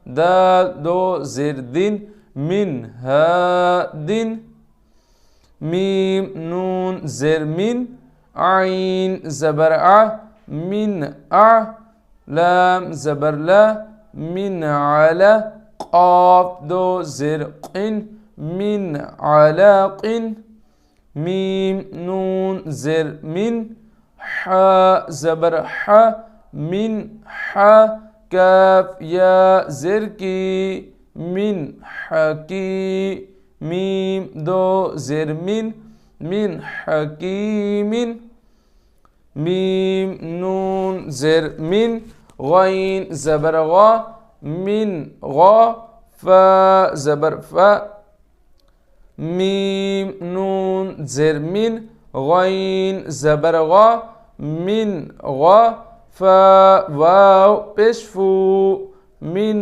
دال دو زر دين من هاد ميم نون زر من عين زبر ع من لام زبر لا من على قاف دو زر قن من علاق ميم نون زر من زبر من كاف يا زركي من حكي ميم دو زر من حكيم ميم نون زر من غين زبر غا من فا زبر فا ميم نون زر من غين زبر غا من فا واو بشفو من